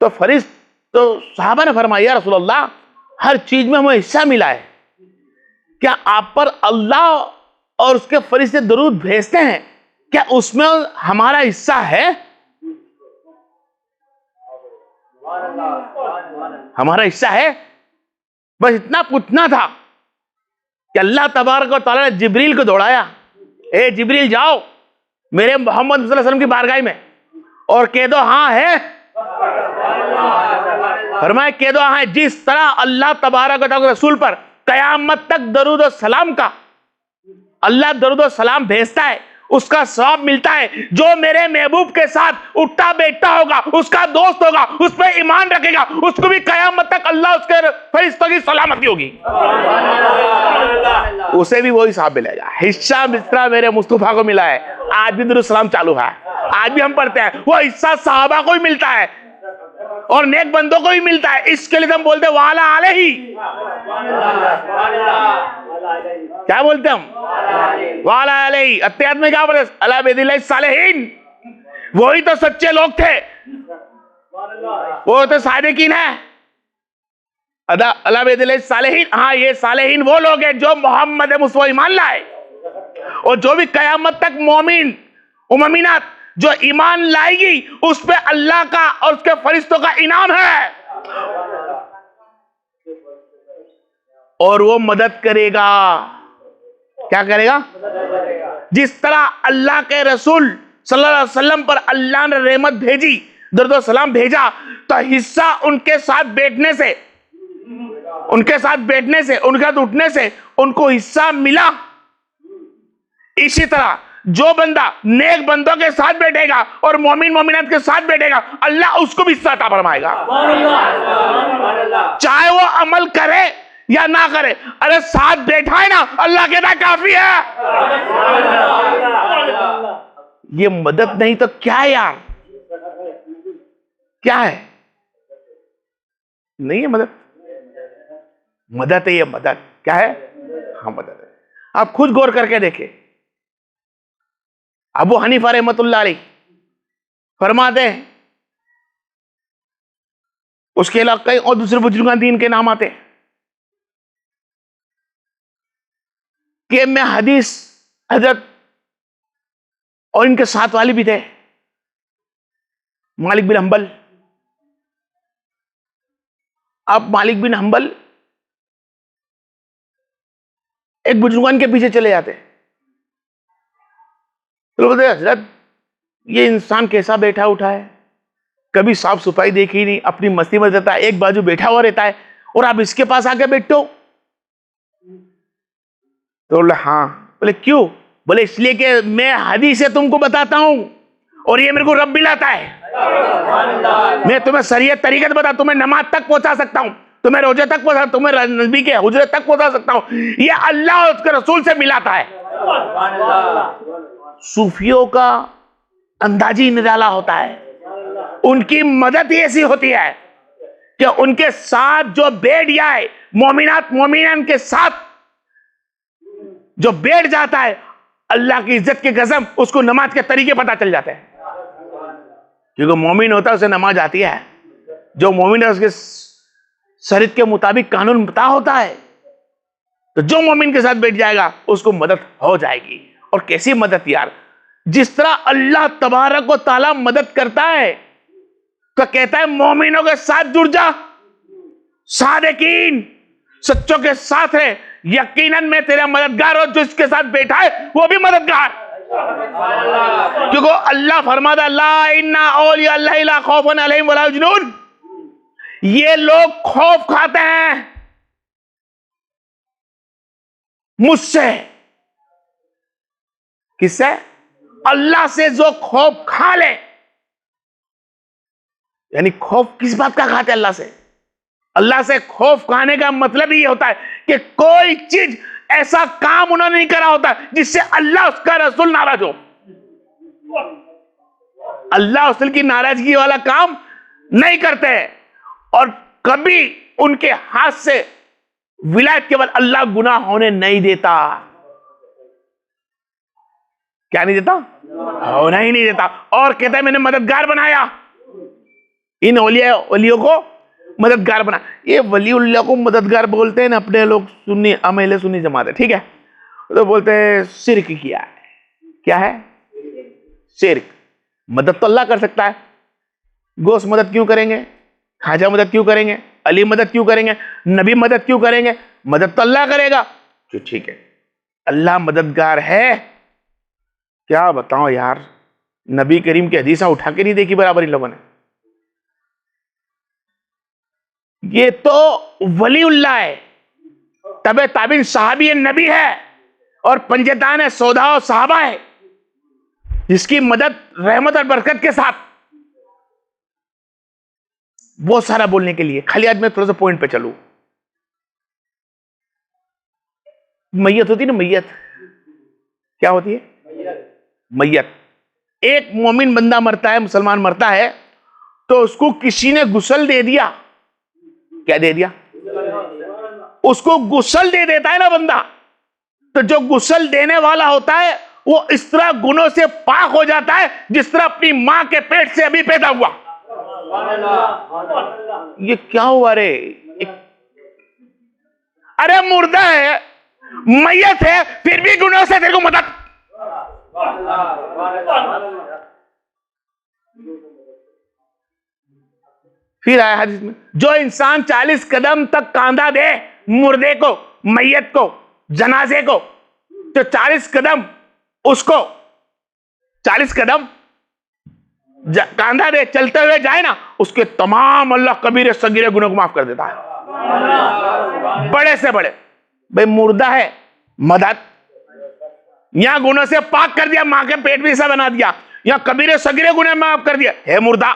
तो साहबा ने फरमाया, या रसूल अल्लाह, हर चीज में हमें हिस्सा मिला है, क्या आप पर अल्लाह और उसके फरिश्ते दरूद भेजते हैं, क्या उसमें हमारा हिस्सा है? हमारा हिस्सा है? बस इतना पूछना था कि अल्लाह तबारक व तआला ने जिब्रील को दौड़ाया, ए जिब्रील जाओ मेरे मोहम्मद सल्लल्लाहु अलैहि वसल्लम की बारगाह में और कह दो हाँ है। फरमाया कह दो हाँ है। जिस तरह अल्लाह तबारक व तआला रसूल पर कयामत तक दरूद और सलाम का अल्लाह दरूद और सलाम भेजता है, उसका सवाब मिलता है। जो मेरे महबूब के साथ उठता बैठता होगा, उसका दोस्त होगा, उस पर ईमान रखेगा, उसको भी कयामत तक अल्लाह उसके फरिश्तों की सलामती होगी, उसे भी वही सवाब मिलेगा। हिस्सा मिस्रा मेरे मुस्तफा को मिला है। आज भी दुरूद सलाम चालू है, आज भी हम पढ़ते हैं। वो हिस्सा सहाबा को ही मिलता है और नेक बंदों को ही मिलता है। इसके लिए हम बोलते हैं वाला आले ही। क्या बोलते हम? वाला आले ही। अत्यात में क्या बोलते? अला बेदिल्लाह सालेहीन। वही तो सच्चे लोग थे, वो तो सादिकीन है। अला बेदिल्लाह सालेहीन। हाँ, ये सालेहीन वो लोग हैं जो मोहम्मद मुस्तफा ईमान लाए, और जो भी कयामत तक मोमिन उम्मीनात जो ईमान लाएगी, उस पे अल्लाह का और उसके फरिश्तों का इनाम है, और वो मदद करेगा। क्या करेगा? जिस तरह अल्लाह के रसूल सल्लल्लाहु अलैहि वसल्लम पर अल्लाह ने रहमत भेजी, दरूद और सलाम भेजा, तो हिस्सा उनके साथ बैठने से, उनके साथ उठने से उनको हिस्सा मिला। इसी तरह जो बंदा नेक बंदों के साथ बैठेगा और मोमिन मोमिनात के साथ बैठेगा, अल्लाह उसको भी हिस्सा अता फरमाएगा, चाहे वो अमल करे या ना करे। अरे साथ बैठा है ना, अल्लाह कहता है काफी है। ये मदद नहीं तो क्या है यार? क्या है? नहीं है मदद, मदद है ये, मदद क्या है? हाँ मदद है। आप खुद गौर करके देखें, अबू हनीफा रहमतुल्लाह अलैह फरमाते हैं, उसके अलावा कई और दूसरे बुजुर्गान दीन के नाम आते हैं कि मैं हदीस हजरत और इनके साथ वाले भी थे, मालिक बिन हंबल। अब मालिक बिन हंबल एक बुजुर्गान के पीछे चले जाते, तो बोलते हजरत ये इंसान कैसा बैठा उठा है, कभी साफ सफाई देखी नहीं, अपनी मस्ती में रहता है, एक बाजू बैठा हुआ रहता है, और आप इसके पास आके बैठते हो। तो बोले हाँ। बोले क्यों? बोले इसलिए कि मैं हदीस से तुमको बताता हूं और ये मेरे को रब मिलाता है। मैं तुम्हें शरीयत तरीकत बता, तुम्हें नमाज तक पहुंचा सकता हूं, तुम्हें रोजे तक पहुंचा, तुम्हें नबी के हुजरत तक पहुंचा सकता हूं। ये अल्लाह और उसके रसूल से मिलाता है। सूफियों का अंदाज ही निराला होता है, उनकी मदद ही ऐसी होती है कि उनके साथ जो बैठ जाए, मोमिनात मोमिनान के साथ जो बैठ जाता है, अल्लाह की इज्जत की कसम उसको नमाज के तरीके पता चल जाते हैं। क्योंकि मोमिन होता है उसे नमाज आती है, जो मोमिन है उसके शरीयत के मुताबिक कानून पता होता है, तो जो मोमिन के साथ बैठ जाएगा उसको मदद हो जाएगी। और कैसी मदद यार? जिस तरह अल्लाह तबारक व तआला मदद करता है, तो कहता है मोमिनों के साथ जुड़ जा, सादिकीन सच्चों के साथ है, यकीनन मैं तेरा मददगार, और जो इसके साथ बैठा है वो भी मददगार। क्योंकि अल्लाह फरमाता ला इन्ना औलिया अल्लाह ला खौफुन अलैहिम वला यहज़नून, ये लोग खौफ खाते हैं मुझसे। किससे? अल्लाह से। जो खौफ खा ले, यानी खौफ किस बात का खाते? अल्लाह से। अल्लाह से खौफ खाने का मतलब ही होता है कि कोई चीज ऐसा काम उन्होंने नहीं करा होता जिससे अल्लाह उसका रसूल नाराज हो। अल्लाह रसूल की नाराजगी वाला काम नहीं करते हैं, और कभी उनके हाथ से विलायत के बाद अल्लाह गुनाह होने नहीं देता। क्या नहीं देता? होना ही नहीं देता। और कहता है मैंने मददगार बनाया, इन वलियों को मददगार बना। ये वलीउल्लाह को मददगार बोलते हैं ना अपने लोग सुन्नी अमेले सुन्नी जमाते, ठीक है, तो बोलते हैं शिर्क किया है। क्या है? शिर्क। मदद तो अल्लाह कर सकता है, गौस मदद क्यों करेंगे, खाजा मदद क्यों करेंगे, अली मदद क्यों करेंगे, नबी मदद क्यों करेंगे? मदद तो अल्लाह करेगा। तो ठीक है, अल्लाह मददगार है। क्या बताओ यार, नबी करीम की हदीसा उठा के नहीं देखी बराबर इन लोगों ने। ये तो वलीउल्लाह है, तबे ताबिन सहाबी नबी है और पंजतान सौदा और सहाबा है, जिसकी मदद रहमत और बरकत के साथ। बहुत सारा बोलने के लिए, खाली आज मैं थोड़ा सा पॉइंट पे चलूं। मैयत होती ना, मैयत क्या होती है? मैयत। एक मोमिन बंदा मरता है, मुसलमान मरता है, तो उसको किसी ने गुस्ल दे दिया। क्या दे दिया? उसको गुस्ल दे देता है ना बंदा, तो जो गुस्ल देने वाला होता है वो इस तरह गुनों से पाक हो जाता है जिस तरह अपनी मां के पेट से अभी पैदा हुआ। ये क्या हुआ रे? अरे मुर्दा है, मैयत है, फिर भी गुनों से तेरे को मदद। फिर आया हदीस में, जो इंसान 40 कदम तक कांधा दे मुर्दे को, मैयत को, जनाजे को, तो 40 कदम उसको 40 कदम कांधा दे चलते हुए जाए ना, उसके तमाम अल्लाह कबीरे सगीरे गुनों को माफ कर देता है, बड़े से बड़े। भाई मुर्दा है, मदद, यहां गुनों से पाक कर दिया, मां के पेट भी ऐसा बना दिया, यहां कबीरे सगीरे गुनों माफ कर दिया, है मुर्दा।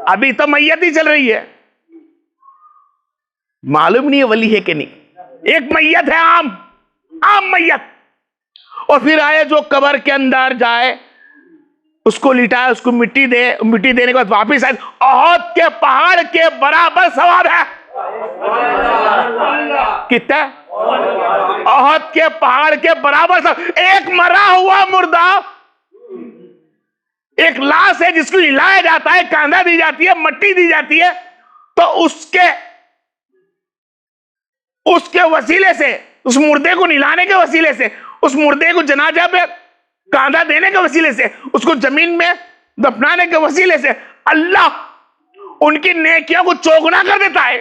अभी तो मैयत ही चल रही है, मालूम नहीं है वली है कि नहीं। एक मैयत है, आम मैयत। और फिर आए जो कब्र के अंदर जाए, उसको लिटाए, उसको मिट्टी देने के बाद वापिस आए, ओहद के पहाड़ के बराबर सवाब है। कितना? ओहद के पहाड़ के बराबर सवाब। एक मरा हुआ मुर्दा, एक लाश है जिसको हिलाया जाता है, कांधा दी जाती है, मट्टी दी जाती है, तो उसके वसीले से, उस मुर्दे को निलाने के वसीले से, उस मुर्दे को जनाजा पे कांधा देने के वसीले से, उसको जमीन में दफनाने के वसीले से अल्लाह उनकी नेकियों को चौगुना कर देता है,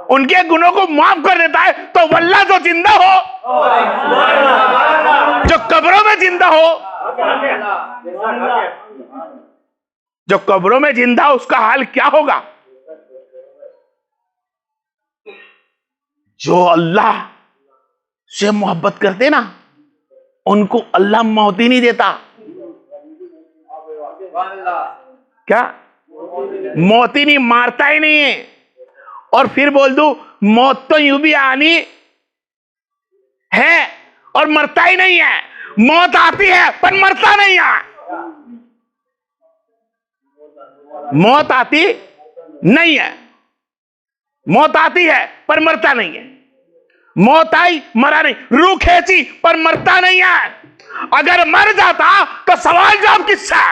उनके गुनों को माफ कर देता है। तो वल्लाह जो जिंदा हो, जो कब्रों में जिंदा हो, जो कब्रों में जिंदा, उसका हाल क्या होगा? जो अल्लाह से मोहब्बत करते ना, उनको अल्लाह मौत ही नहीं देता। क्या? मौत ही नहीं, मारता ही नहीं है। और फिर बोल दूं, मौत तो यूं भी आनी है और मरता ही नहीं है। मौत आती है पर मरता नहीं है। मौत आती नहीं है, मौत आती है पर मरता नहीं है। मौत आई, मरा नहीं, रूह खींची पर मरता नहीं है। अगर मर जाता तो सवाल जवाब किससे?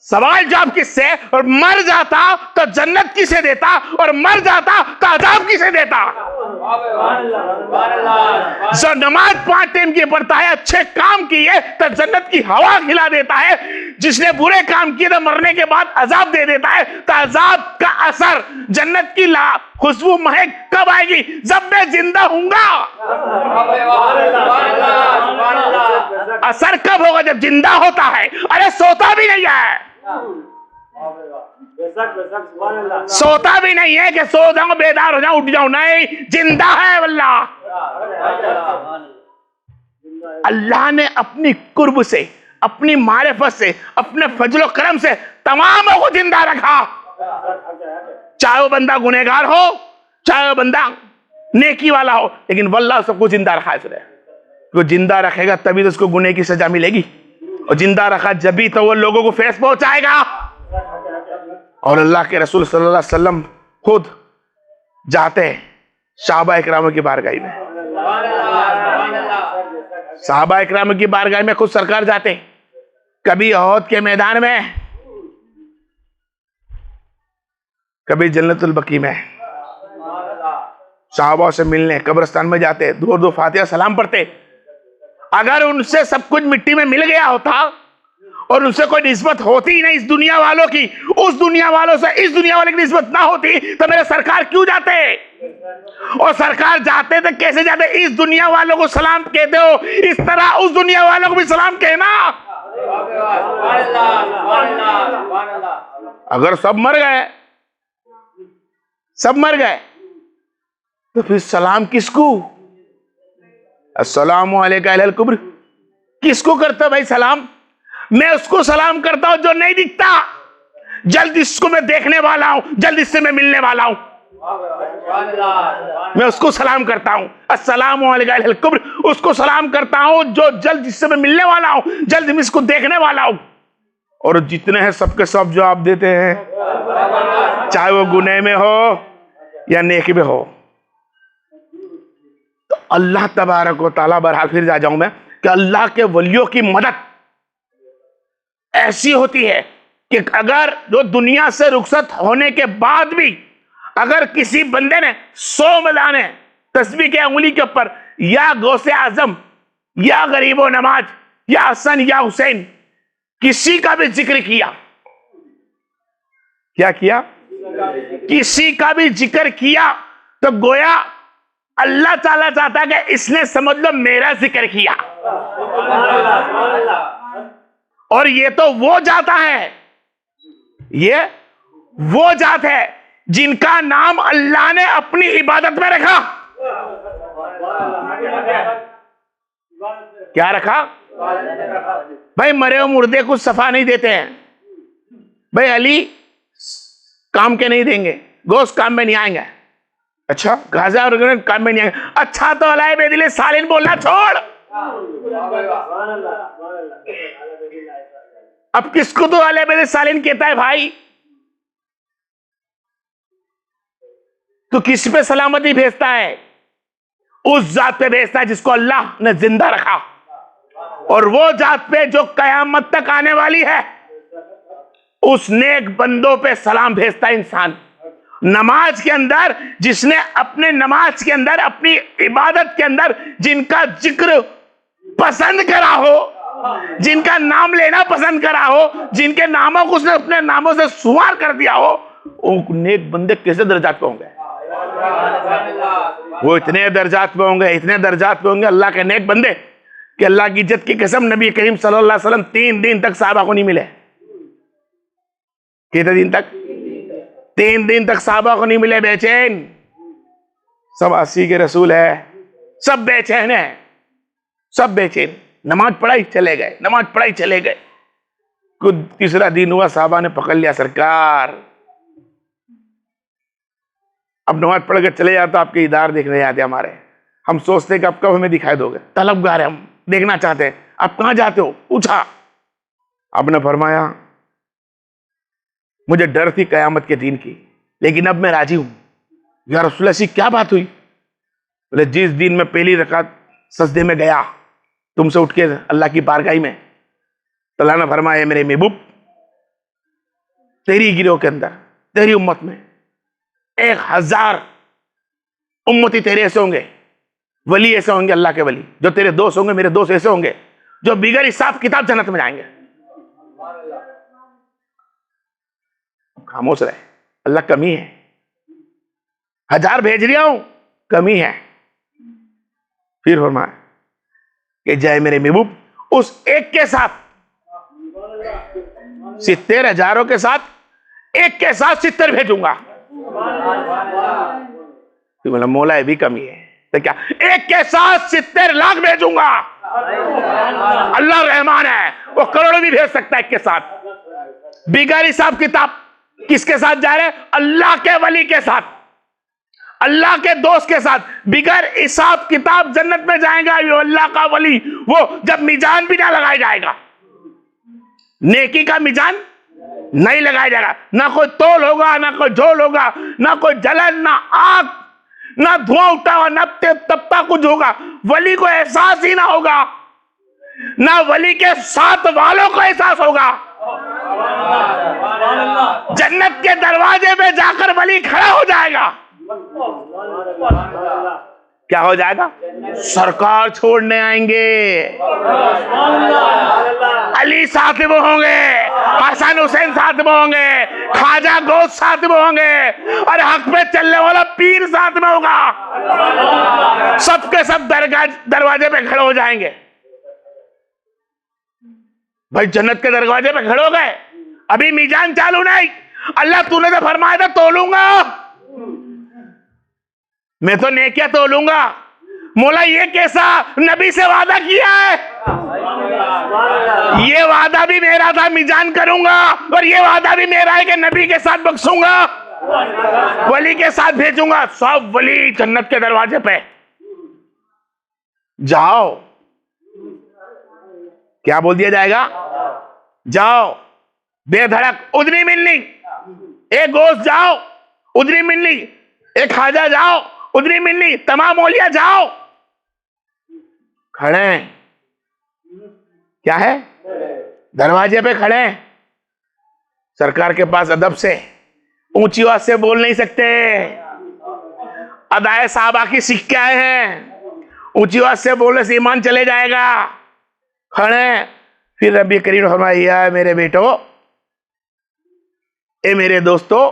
सवाल जवाब किससे? और मर जाता तो जन्नत किसे देता, और मर जाता तो अजाब किसे देता? जो नमाज 5 टाइम की पढ़ता है, अच्छे काम किए तो जन्नत की हवा खिला देता है। जिसने बुरे काम किए तो मरने के बाद अजाब दे देता है। तो अजाब का असर, जन्नत की खुशबू महक कब आएगी? जब मैं जिंदा हूंगा। असर कब होगा? जब जिंदा होता है। अरे सोता भी नहीं है, सोता भी नहीं है कि सो जाऊं, बेदार हो जाऊं, उठ जाऊं, नहीं, जिंदा है वल्लाह। अल्लाह ने अपनी कुर्ब से, अपनी मारिफत से, अपने फजलो करम से तमामों को जिंदा रखा। चाहे वो बंदा गुनहगार हो, चाहे वो बंदा नेकी वाला हो, लेकिन वल्लाह सबको जिंदा रखा है उसने। वो जिंदा रखेगा तभी तो उसको गुनाह की सजा मिलेगी, और जिंदा रखा जब भी तो वो लोगों को फैस पहुंचाएगा। और अल्लाह के रसूल सल्लल्लाहु अलैहि वसल्लम खुद जाते हैं सहाबा इकराम की बारगाह में, सहाबा इकराम की बारगाह में खुद सरकार जाते, कभी ओहद के मैदान में, कभी जन्नतुल बकी में, सहाबा से मिलने कब्रिस्तान में जाते, दो दो फातिहा सलाम पढ़ते। अगर उनसे सब कुछ मिट्टी में मिल गया होता और उनसे कोई निस्बत होती ही नहीं इस दुनिया वालों की, उस दुनिया वालों से इस दुनिया वाले की निस्बत ना होती, तो मेरे सरकार क्यों जाते? और सरकार जाते तो कैसे जाते? इस दुनिया वालों को सलाम कहते हो, इस तरह उस दुनिया वालों को भी सलाम कहना। अगर सब मर गए, सब मर गए, तो फिर सलाम किसको? अस्सलामु अलैका अहलल कुब्र किसको करता भाई सलाम? मैं उसको सलाम करता हूं जो नहीं दिखता, जल्द इसको मैं देखने वाला हूं, जल्द इससे मैं मिलने वाला हूं, मैं उसको सलाम करता हूं। अस्सलामु अलैका अहलल कुब्र, उसको सलाम करता हूं जो जल्द इससे मैं मिलने वाला हूं, जल्द मैं इसको देखने वाला हूं। और जितने हैं सबके सब जवाब देते हैं, चाहे वो गुनाह में हो या नेकी में हो। तो अल्लाह तबारक व तआला, बहरहाल फिर जा जाऊं मैं कि अल्लाह के वलियों की मदद ऐसी होती है कि अगर जो दुनिया से रुखसत होने के बाद भी अगर किसी बंदे ने 100 मलाने तस्बीह के उंगली के ऊपर या गौसे आजम या गरीबो नमाज या हसन या हुसैन किसी का भी जिक्र किया, क्या किया? किसी का भी जिक्र किया, तो गोया अल्लाह ताला चाहता है कि इसने समझ लो मेरा जिक्र किया। और ये तो वो जाता है, ये वो जात है जिनका नाम अल्लाह ने अपनी इबादत में रखा। क्या रखा भाई? मरे हुए मुर्दे कुछ सफा नहीं देते हैं भाई, अली काम के नहीं देंगे, गोश्त काम में नहीं आएंगे, अच्छा गाजा और काम में नहीं आएंगे, अच्छा तो अलाए बेदिले सालिन बोलना छोड़। अब किसको तो अलाए बेदिले सालिन कहता है भाई? तो किस पे सलामती भेजता है? उस जात पे भेजता है जिसको अल्लाह ने जिंदा रखा, और वो जात पे जो कयामत तक आने वाली है, उस नेक बंदों पे सलाम भेजता है इंसान। नमाज के अंदर जिसने अपने नमाज के अंदर अपनी इबादत के अंदर जिनका जिक्र पसंद करा हो, जिनका नाम लेना पसंद करा हो, जिनके नामों को उसने अपने नामों से शुमार कर दिया हो, वो नेक बंदे कैसे दर्जात पे होंगे? वो इतने दर्जात पे होंगे, इतने दर्जात पे होंगे अल्लाह के नेक बंदे कि अल्लाह की इज्जत की कसम नबी करीम सल्लल्लाहु अलैहि वसल्लम 3 दिन तक साहबा को नहीं मिले। कितने दिन तक? 3 दिन तक साहबा को नहीं मिले, बेचैन। सब अस्सी के रसूल है, सब बेचैन है, सब बेचैन। नमाज पढ़ाई चले गए, नमाज पढ़ाई चले गए। कुछ तीसरा दिन हुआ, साहबा ने पकड़ लिया, सरकार अब नमाज पढ़ कर चले जाते, आपके इदार देखने जाते हमारे, हम सोचते कि अब कब हमें दिखाई दोगे, तलबगार है, हम देखना चाहते हैं, आप कहां जाते हो? पूछा, आपने फरमाया मुझे डर थी कयामत के दिन की, लेकिन अब मैं राजी हूं। या रसूल अल्लाह, क्या बात हुई? बोले जिस दिन मैं पहली रकात सजदे में गया तुमसे उठ के अल्लाह की बारगाह में, तो अल्लाह ने फरमाया मेरे महबूब तेरी गिरोह के अंदर, तेरी उम्मत में 1000 उम्मती तेरे ऐसे होंगे, वली ऐसे होंगे, अल्लाह के वली जो तेरे दोस्त होंगे, मेरे दोस्त ऐसे होंगे जो बिगर हिसाब किताब जन्नत में जाएंगे। खामोश रहे, अल्लाह कमी है, 1000 भेज रहा हूं, कमी है। फिर फरमाया कि जाए मेरे महबूब उस एक के साथ 70 हजारों के साथ, एक के साथ 70 भेजूंगा। तो बोला मौला भी कमी है, तो क्या एक के साथ 70 लाख भेजूंगा? अल्लाह रहमान है, वो करोड़ों भी भेज सकता है एक के साथ। बिगर हिसाब किताब किसके साथ जा रहे? अल्लाह के वली के साथ, अल्लाह के दोस्त के साथ, बिगर हिसाब किताब जन्नत में जाएगा ये अल्लाह का वली। वो जब मिजान भी ना लगाया जाएगा, नेकी का मिजान नहीं लगाया जाएगा, ना कोई तोल होगा, ना कोई झोल होगा, ना कोई जलन, ना आग, ना धुआं उठा हुआ, ना तपता कुछ होगा, वली को एहसास ही ना होगा ना वली के साथ वालों को एहसास होगा। जन्नत के दरवाजे पे जाकर वली खड़ा हो जाएगा, क्या हो जाएगा? सरकार छोड़ने आएंगे, अली साथ में होंगे, हसन हुसैन साथ में होंगे, ख्वाजा गौस साथ में होंगे, और हक पे चलने वाला पीर साथ में होगा। सबके सब दरवाजे पे खड़े हो जाएंगे। भाई जन्नत के दरवाजे पे खड़े हो गए, अभी मीजान चालू नहीं। अल्लाह तूने तो फरमाया था तोलूंगा, मैं तो नेकिया तोलूंगा। मौला ये कैसा नबी से वादा किया है? ये वादा भी मेरा था, मीजान करूंगा, और ये वादा भी मेरा है कि नबी के साथ बख्शूंगा, वली के साथ भेजूंगा। सब वली जन्नत के दरवाजे पे जाओ, क्या बोल दिया जाएगा? जाओ बेधड़क, उधरी मिलनी, एक गोश्त जाओ उधरी मिलनी, एक खाजा जाओ उधरी मिलनी, तमाम औलिया जाओ। खड़े हैं, क्या है? दरवाजे पे खड़े हैं, सरकार के पास अदब से ऊंची आवाज से बोल नहीं सकते। अदाए साहबा की सीख के आए हैं, ऊंची आवाज से बोलने से ईमान चले जाएगा। खड़े, फिर रब्बी करीम फरमाया, मेरे बेटो, ए मेरे दोस्तों,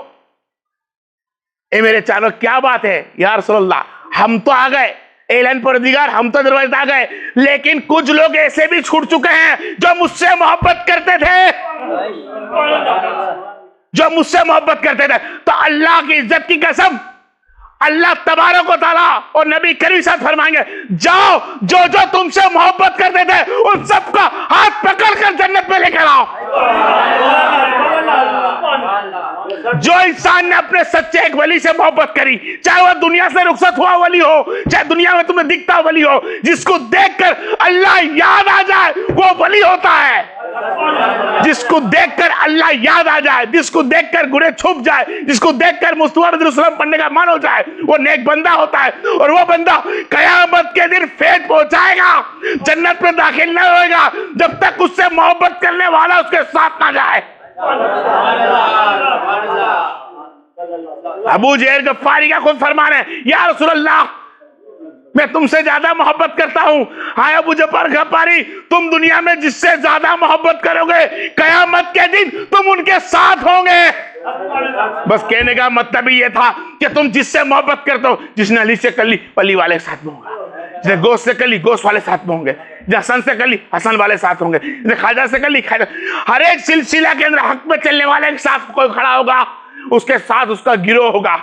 ए मेरे चारों, क्या बात है या रसूलल्लाह, हम तो आ गए, एलन परदिगार, हम तो दरवाजे आ गए, लेकिन कुछ लोग ऐसे भी छूट चुके हैं जो मुझसे मोहब्बत करते थे, जो मुझसे मोहब्बत करते थे। तो अल्लाह की इज्जत की कसम, अल्लाह तबारक व तआला और नबी करीम साथ फरमाएंगे, जाओ जो जो तुमसे मोहब्बत करते थे उन सबका हाथ पकड़कर जन्नत में लेकर आओ। जो इंसान ने अपने सच्चे एक वली से मोहब्बत करी, चाहे वह दुनिया से रुखसत हुआ वली हो, चाहे दुनिया में तुम्हें दिखता वली हो, जिसको देखकर अल्लाह याद आ जाए वो वली होता है। जिसको देखकर अल्लाह याद आ जाए, जिसको देखकर गुनाह छुप जाए, जिसको देखकर मुस्तफा सल्लल्लाहु पढ़ने का मन हो जाए, वो नेक बंदा होता है। और वो बंदा कयामत के दिन फेत पहुंचाएगा, जन्नत में दाखिल नहीं होगा जब तक उससे मोहब्बत करने वाला उसके साथ ना जाए। अबू जहल गफ्फारी का खुद फरमान है, या रसूल अल्लाह, मैं तुमसे ज्यादा मोहब्बत करता हूं। हाय अबू जफर गफ्फारी, तुम दुनिया में जिससे ज्यादा मोहब्बत करोगे, कयामत के दिन तुम उनके साथ होंगे। बस कहने का मतलब ही यह था कि तुम जिससे मोहब्बत करते हो, जिसने अली से कर ली, अली वाले के साथ में होगा, जिसने गोश्त से कर ली, गोश्त वाले साथ में होंगे, जिसने हसन से कर ली, हसन वाले साथ होंगे, जिसने ख्वाजा से कर ली, ख्वाजा। हर एक सिलसिला के अंदर हक में चलने वाले के साथ कोई खड़ा होगा, उसके साथ उसका गिरोह होगा।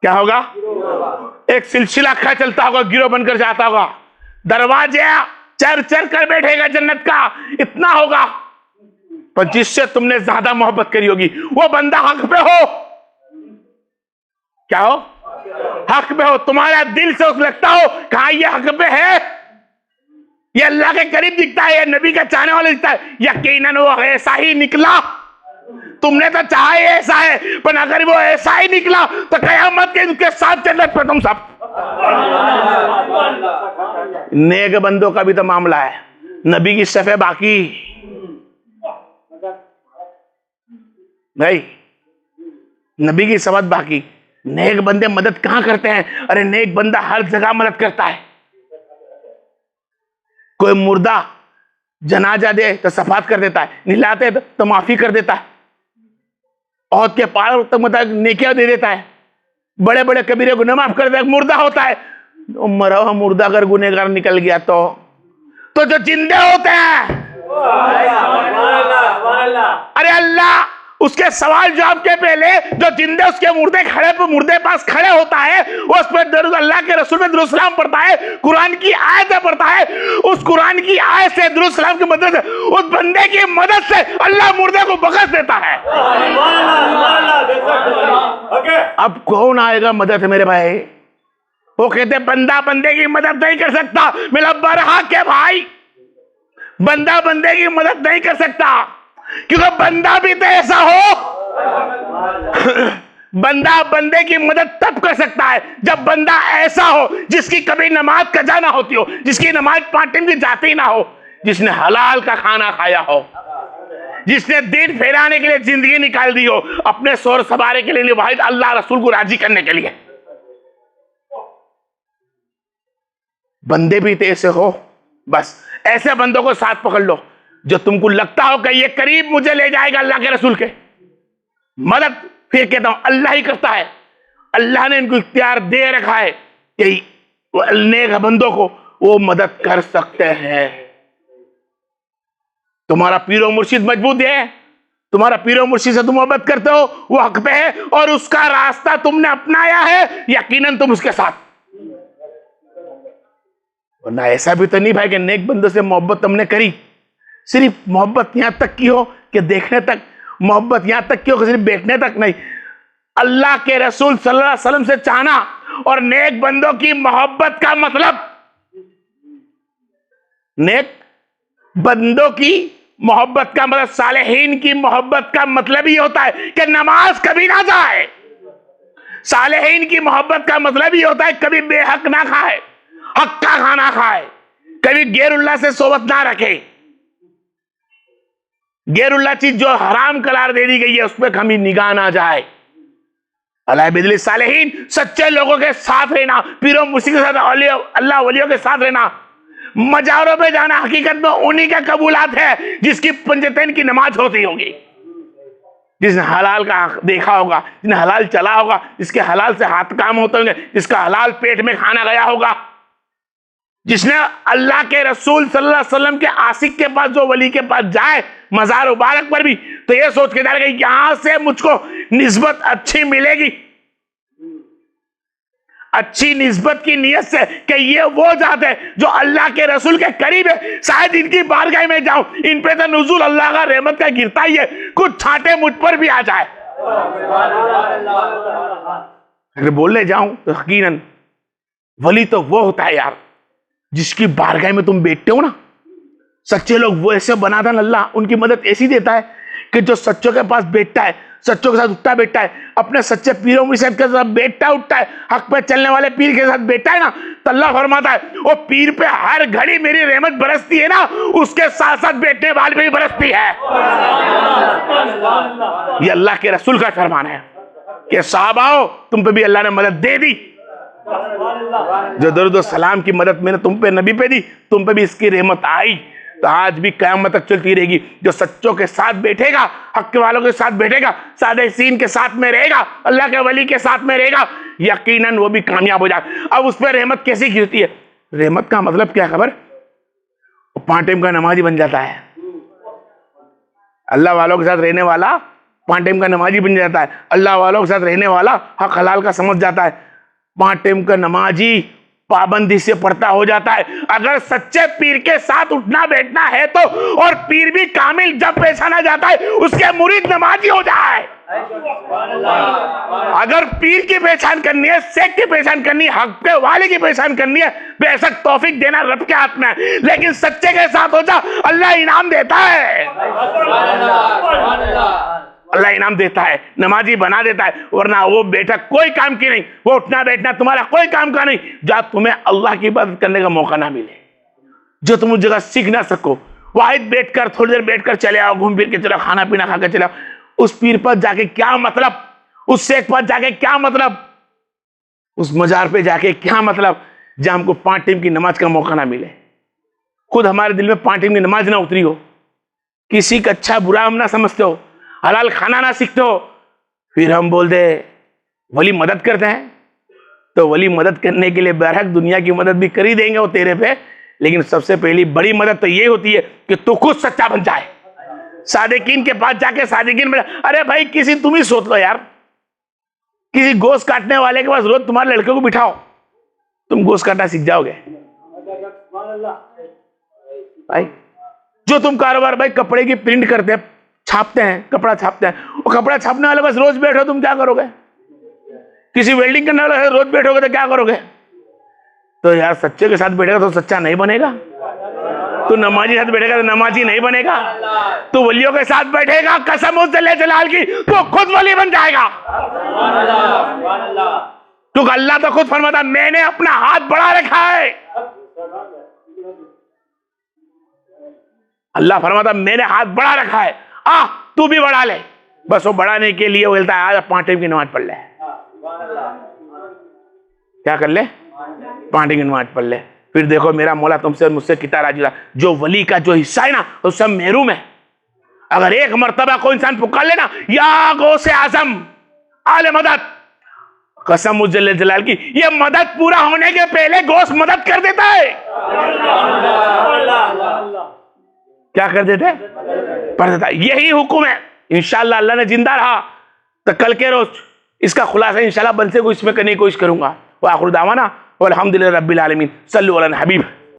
क्या होगा? एक सिलसिला खा चलता होगा, गिरोह बनकर जाता होगा, दरवाजे चर चर कर बैठेगा जन्नत का, इतना होगा। पर जिससे तुमने ज्यादा मोहब्बत करी होगी वो बंदा हक पे हो। क्या हो? हक पे हो। तुम्हारा दिल से उस लगता हो कहा ये हक पे है, ये अल्लाह के करीब दिखता है, ये नबी का चाहने वाला दिखता है, यकीनन वो ऐसा ही निकला। तुमने तो चाहा ऐसा है, पर अगर वो ऐसा ही निकला तो कयामत के उनके साथ जन्नत पे तुम सब। नेक बंदों का भी तो मामला है, नबी की सफे बाकी भाई, नबी की सफत बाकी। नेक बंदे मदद कहां करते हैं? अरे नेक बंदा हर जगह मदद करता है। कोई मुर्दा जनाजा दे तो सफात कर देता है, निलाते तो माफी कर देता है, औरत के पार तक मतलब नेकिया दे देता है, बड़े बड़े कबीरे गुनाह माफ कर देता है। मुर्दा होता है, मरा हुआ मुर्दा अगर गुनहगार निकल गया तो जो जिंदे होते हैं, अरे अल्लाह उसके सवाल जवाब के पहले जो जिंदे उसके मुर्दे पास खड़े होता है, उस पर अल्लाह के रसूल में दुरूद सलाम पढ़ता है, कुरान की आयत पढ़ता है, उस कुरान की आयत से दुरूद सलाम की मदद से, उस बंदे की मदद से अल्लाह मुर्दे को बख्श देता है। अब कौन आएगा मदद मेरे भाई? वो कहते बंदा बंदे की मदद नहीं कर सकता। मेरा बरहा के भाई, बंदा बंदे की मदद नहीं कर सकता, क्योंकि बंदा भी तो ऐसा हो बंदा बंदे की मदद तब कर सकता है जब बंदा ऐसा हो जिसकी कभी नमाज कजा ना होती हो, जिसकी नमाज 5 टाइम की जाती ना हो, जिसने हलाल का खाना खाया हो, जिसने दिन फैलाने के लिए जिंदगी निकाल दी हो, अपने शोर सवारे के लिए, वाहिद अल्लाह रसूल को राजी करने के लिए। बंदे भी तो ऐसे हो, बस ऐसे बंदों को साथ पकड़ लो जो तुमको लगता हो कि ये करीब मुझे ले जाएगा अल्लाह के रसूल के। मदद फिर कहता हूं अल्लाह ही करता है। अल्लाह ने इनको इख्तियार दे रखा है कि नेक बंदों को वो मदद कर सकते हैं। तुम्हारा पीरो मुर्शिद मजबूत है, तुम्हारा पीरो मुर्शिद से तुम मोहब्बत करते हो, वो हक पे है और उसका रास्ता तुमने अपनाया है, यकीनन तुम उसके साथ। वरना ऐसा भी तो नहीं भाई कि नेक बंदों से मोहब्बत तुमने करी, सिर्फ मोहब्बत यहां तक की हो कि देखने तक, मोहब्बत यहां तक की हो कि सिर्फ बैठने तक नहीं। अल्लाह के रसूल सल्लल्लाहु अलैहि वसल्लम से चाहना और नेक बंदों की मोहब्बत का मतलब, नेक बंदों की मोहब्बत का मतलब, सालेहीन की मोहब्बत का मतलब ही होता है कि नमाज कभी ना जाए। सालेहीन की मोहब्बत का मतलब ही होता है कभी बेहक ना खाए, हक का खाना खाए, कभी गैरुल्लाह से सोबत ना रखे। गैरुल्लाह चीज जो हराम करार दे दी गई है उस पर कभी निगाह ना जाए। अल्लाह बिदली सालेहीन, सच्चे लोगों के साथ रहना, पीरों मुर्शिद के साथ, अल्लाह वलियों के साथ रहना। मजारों पे जाना हकीकत में उन्हीं का कबूलात है जिसकी पंजतैन की नमाज होती होगी, जिसने हलाल का देखा होगा, जिसने हलाल चला होगा, जिसके हलाल से हाथ काम होते होंगे, जिसका हलाल पेट में खाना गया होगा, जिसने अल्लाह के रसूल सल्लल्लाहु अलैहि वसल्लम के आशिक के पास, जो वली के पास जाए मजार मुबारक पर भी, तो ये सोच के जाएगा यहां से मुझको निस्बत अच्छी मिलेगी, अच्छी निस्बत की नियत से कि ये वो जात है जो अल्लाह के रसूल के करीब है, शायद इनकी बारगाह में जाऊं, इन पे तो नुज़ूल अल्लाह का रहमत का गिरता ही है, कुछ छांटे मुझ पर भी आ जाए। अगर बोलने जाऊं तो यकीनन वली तो वो होता है यार जिसकी बारगाह में तुम बैठते हो ना। सच्चे लोग वो ऐसे बनाता है, अल्लाह उनकी मदद ऐसी देता है कि जो सच्चों के पास बैठता है, सच्चों के साथ उठता बैठता है, अपने सच्चे पीरों मुर्शिद के साथ बैठता उठता है, हक पे चलने वाले पीर के साथ बैठता है ना, तो अल्लाह फरमाता है वो पीर पे हर घड़ी मेरी रहमत बरसती है ना, उसके साथ साथ बैठने वाले पे भी बरसती है। ये अल्लाह के रसूल का फरमान है कि साहबाओ तुम पे भी अल्लाह ने मदद दे दी, जो दरूद सलाम की मदद मैंने तुम पे नबी पे दी, तुम पे भी इसकी रहमत आई, तो आज भी क़यामत तक चलती रहेगी। जो सच्चों के साथ बैठेगा, हक वालों के साथ बैठेगा, सादेसीन के साथ में रहेगा, अल्लाह के वली के साथ में रहेगा, यकीनन वो भी कामयाब हो जाए। अब उस पर रहमत कैसी गिरती है? रहमत का मतलब क्या खबर? 5 टाइम का नमाजी बन जाता है। अल्लाह वालों के साथ रहने वाला 5 टाइम का नमाजी बन जाता है। अल्लाह वालों के साथ रहने वाला हक हलाल का समझ जाता है। 5 टाइम का नमाजी पाबंदी से पढ़ता हो जाता है। अगर सच्चे पीर के साथ उठना बैठना है तो, और पीर भी कामिल जब पहचाना जाता है उसके मुरीद नमाजी हो जाए। अगर पीर की पहचान करनी है, शेख की पहचान करनी है, हक के वाले की पहचान करनी है, बेशक तौफीक देना रब के हाथ में है, लेकिन सच्चे के साथ हो जा, अल्लाह इनाम देता है, अल्लाह इनाम देता है, नमाजी बना देता है। वरना वो बेटा कोई काम की नहीं, वो उठना बैठना तुम्हारा कोई काम का नहीं, जहां तुम्हें अल्लाह की इबादत करने का मौका ना मिले, जो तुम उस जगह सीख ना सको। वाहिद बैठकर थोड़ी देर बैठकर चले आओ, घूम फिर के चलो, खाना पीना खाकर चले आओ। उस पीर पर जाके क्या मतलब, उस शेख पर जाके क्या मतलब, उस मजार पे जाके क्या मतलब, जहां हमको 5 टाइम की नमाज का मौका ना मिले, खुद हमारे दिल में 5 टाइम की नमाज ना उतरी हो, किसी का अच्छा बुरा हम ना समझते हो, हलाल खाना ना सीखते हो, फिर हम बोल दे वली मदद करते हैं। तो वली मदद करने के लिए बरहक दुनिया की मदद भी कर ही देंगे वो तेरे पे, लेकिन सबसे पहली बड़ी मदद तो ये होती है कि तू खुद सच्चा बन जाए। सादिकीन के पास जाके सादिकीन में, अरे भाई किसी तुम ही सोच लो यार, किसी गोश्त काटने वाले के पास रोज तुम्हारे लड़के को बिठाओ, तुम गोश्त काटना सीख जाओगे भाई। जो तुम कारोबार भाई कपड़े की प्रिंट करते हैं, छापते हैं, कपड़ा छापते हैं, वो कपड़ा छापने वाले बस रोज बैठो, तुम क्या करोगे? किसी वेल्डिंग करने वाले रोज बैठोगे तो क्या करोगे? तो यार सच्चे के साथ बैठेगा तो सच्चा नहीं बनेगा। तू नमाजी साथ बैठेगा तो नमाजी नहीं बनेगा। तू वलियों के साथ बैठेगा, कसम उस जल्ले जलाल की, तू खुद वली बन जाएगा। तू अल्लाह तो खुद फरमाता मैंने अपना हाथ बढ़ा रखा है। अल्लाह फरमाता मैंने हाथ बढ़ा रखा है, आ तू भी बढ़ा ले। बस वो बढ़ाने के लिए वो बोलता है आज 5 टाइम की नमाज पढ़ ले। क्या कर ले? 5 टाइम की नमाज पढ़ ले। फिर देखो मेरा मौला तुमसे और मुझसे कितना राजी रहा। जो वली का जो हिस्सा है ना वो सब महरूम है। अगर एक मर्तबा कोई इंसान पुकार लेना या गौसे आजम आले मदद, कसम मुझे जलाल की, ये मदद पूरा होने के पहले गौस मदद कर देता है। क्या कर देते? पढ़ देता। यही हुक्म है। इंशाअल्लाह अल्लाह ने जिंदा रहा तो कल के रोज इसका खुलासा इंशाअल्लाह बन से इसमें करने की कोशिश करूंगा। व आखिर दावाना वल्हम्दुलिल्लाहि रब्बिल आलमीन। सल्लु अला हबीब।